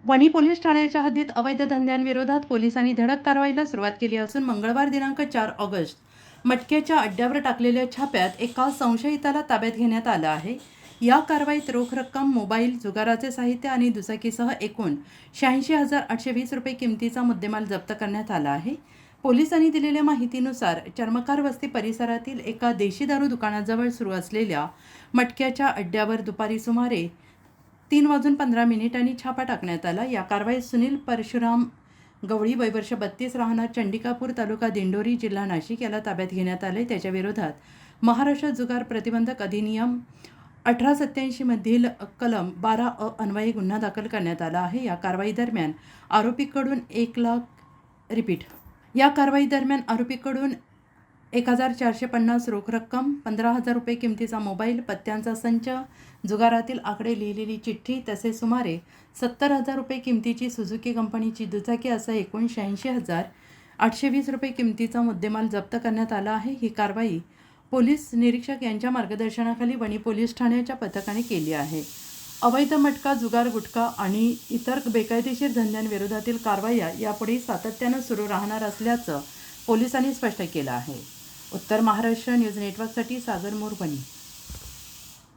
Wani police ठाण्याच्या हद्दीत अवैध धंद्यांविरोधात पोलिसांनी धडक कारवाईला सुरुवात केली असून मंगळवार दिनांक 4 ऑगस्ट मटक्याच्या अड्ड्यावर टाकलेल्या छाप्यात एका संशयिताला ताब्यात घेण्यात आलं आहे. या कारवाईत रोख रक्कम, मोबाईल, जुगाराचे साहित्य आणि दुचाकीसह एकूण 86,820 रुपये किमतीचा मुद्देमाल जप्त करण्यात आला आहे. पोलिसांनी दिलेल्या माहितीनुसार चर्मकार वस्ती परिसरातील एका देशी दारू दुकानाजवळ सुरू असलेल्या मटक्याच्या अड्ड्यावर दुपारी सुमारे 3:15 छापा टाकण्यात आला. या कारवाईत सुनील परशुराम गवळी, वय वर्ष 32, राहणार चंडिकापूर, तालुका दिंडोरी, जिल्हा नाशिक याला ताब्यात घेण्यात आले. त्याच्या विरोधात महाराष्ट्र जुगार प्रतिबंधक अधिनियम 1887 मधील कलम 12 अन्वये गुन्हा दाखल करण्यात आला आहे. या कारवाईदरम्यान आरोपीकडून 1,450 रोख रक्कम, 15,000 रुपये किमतीचा मोबाईल, पत्त्यांचा संच, जुगारातील आकडे लिहिलेली चिठ्ठी तसेच सुमारे 70,000 रुपये किमतीची सुझुकी कंपनीची दुचाकी असं एकूण 86,820 रुपये किमतीचा मुद्देमाल जप्त करण्यात आला आहे. ही कारवाई पोलीस निरीक्षक यांच्या मार्गदर्शनाखाली वणी पोलीस ठाण्याच्या पथकाने केली आहे. अवैध मटका, जुगार, गुटखा आणि इतर बेकायदेशीर धंद्यांविरोधातील कारवाया यापुढे सातत्यानं सुरू राहणार असल्याचं पोलिसांनी स्पष्ट केलं आहे. उत्तर महाराष्ट्र न्यूज नेटवर्कसाठी सागर मोर, वणी.